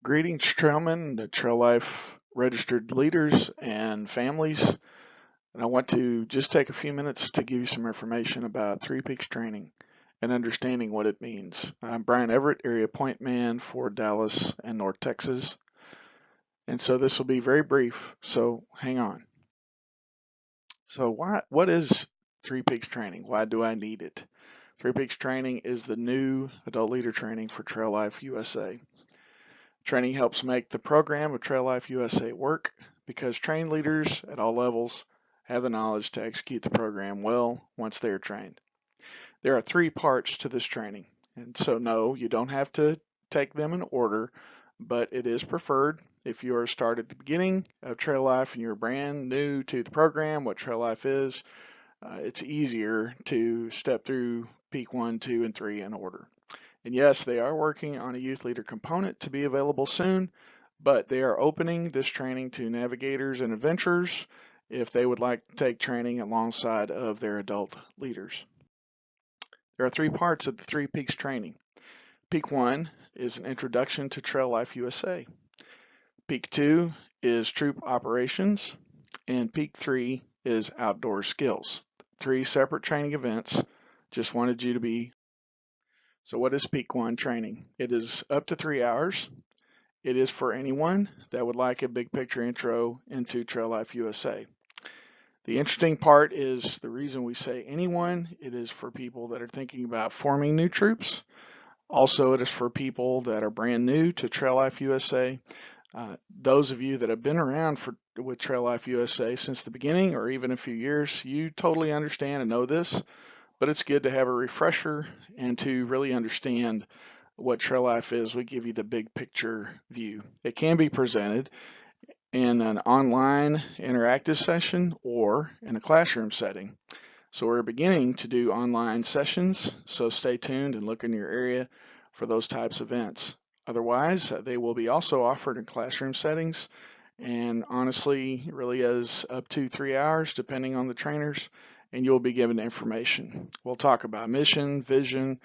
Greetings, trailmen, the Trail Life registered leaders and families. And I want to just take a few minutes to give you some information about Three Peaks training and understanding what it means. I'm Brian Everett, area point man for Dallas and North Texas. And so this will be very brief, so hang on. So what is Three Peaks training? Why do I need it? Three Peaks training is the new adult leader training for Trail Life USA. Training helps make the program of Trail Life USA work because trained leaders at all levels have the knowledge to execute the program well once they are trained. There are three parts to this training, and so no, you don't have to take them in order, but it is preferred if you are started at the beginning of Trail Life and you're brand new to the program, what Trail Life is, it's easier to step through Peak 1, 2, and 3 in order. And yes, they are working on a youth leader component to be available soon, but they are opening this training to navigators and adventurers if they would like to take training alongside of their adult leaders. There are three parts of the Three Peaks training. Peak 1 is an introduction to Trail Life USA. Peak 2 is troop operations, and Peak 3 is outdoor skills. Three separate training events. Just wanted you to be. So what is Peak 1 training? It is up to 3 hours. It is for anyone that would like a big picture intro into Trail Life USA. The interesting part is the reason we say anyone, it is for people that are thinking about forming new troops. Also, it is for people that are brand new to Trail Life USA. Those of you that have been around with Trail Life USA since the beginning or even a few years, you totally understand and know this. But it's good to have a refresher and to really understand what Trail Life is. We give you the big picture view. It can be presented in an online interactive session or in a classroom setting. So we're beginning to do online sessions, so stay tuned and look in your area for those types of events. Otherwise, they will be also offered in classroom settings, and honestly, it really is up to 3 hours depending on the trainers, and you'll be given information. We'll talk about mission, vision,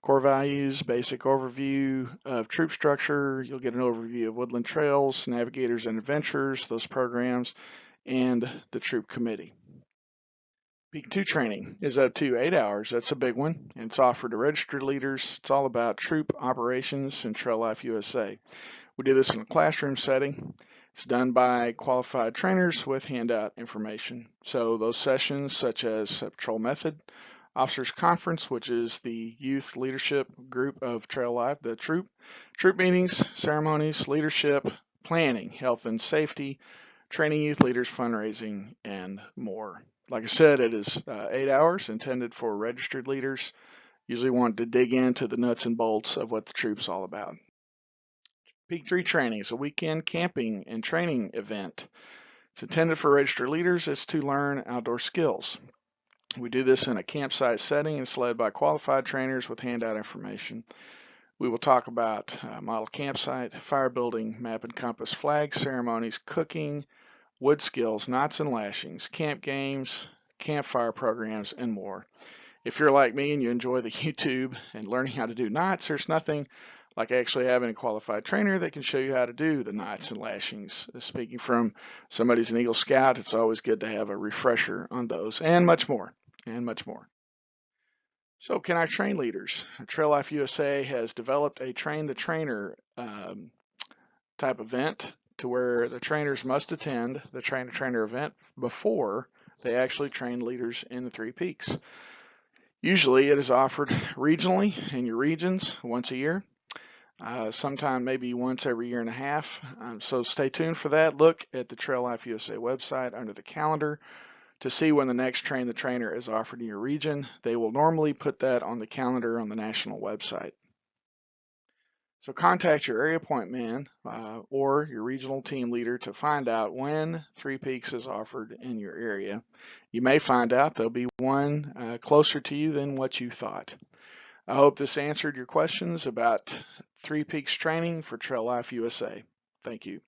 core values, basic overview of troop structure. You'll get an overview of woodland trails, navigators and adventurers, those programs, and the troop committee. Peak 2 training is up to 8 hours. That's a big one, and it's offered to registered leaders. It's all about troop operations in Trail Life USA. We do this in a classroom setting. It's done by qualified trainers with handout information. So those sessions such as Patrol Method, Officers Conference, which is the youth leadership group of Trail Life, the troop meetings, ceremonies, leadership, planning, health and safety, training youth leaders, fundraising, and more. Like I said, it is 8 hours intended for registered leaders. Usually want to dig into the nuts and bolts of what the troop's all about. Peak 3 training is a weekend camping and training event. It's intended for registered leaders. It's to learn outdoor skills. We do this in a campsite setting. It's led by qualified trainers with handout information. We will talk about model campsite, fire building, map and compass, flag ceremonies, cooking, wood skills, knots and lashings, camp games, campfire programs, and more. If you're like me and you enjoy the YouTube and learning how to do knots, there's nothing like actually having a qualified trainer that can show you how to do the knots and lashings. Speaking from somebody's an Eagle Scout, it's always good to have a refresher on those and much more, and much more. So can I train leaders? Trail Life USA has developed a train the trainer type event to where the trainers must attend the trainer event before they actually train leaders in the Three Peaks. Usually it is offered regionally in your regions once a year. Sometime maybe once every year and a half. So stay tuned for that. Look at the Trail Life USA website under the calendar to see when the next Train the Trainer is offered in your region. They will normally put that on the calendar on the national website. So contact your area point man or your regional team leader to find out when Three Peaks is offered in your area. You may find out there'll be one closer to you than what you thought. I hope this answered your questions about Three Peaks training for Trail Life USA. Thank you.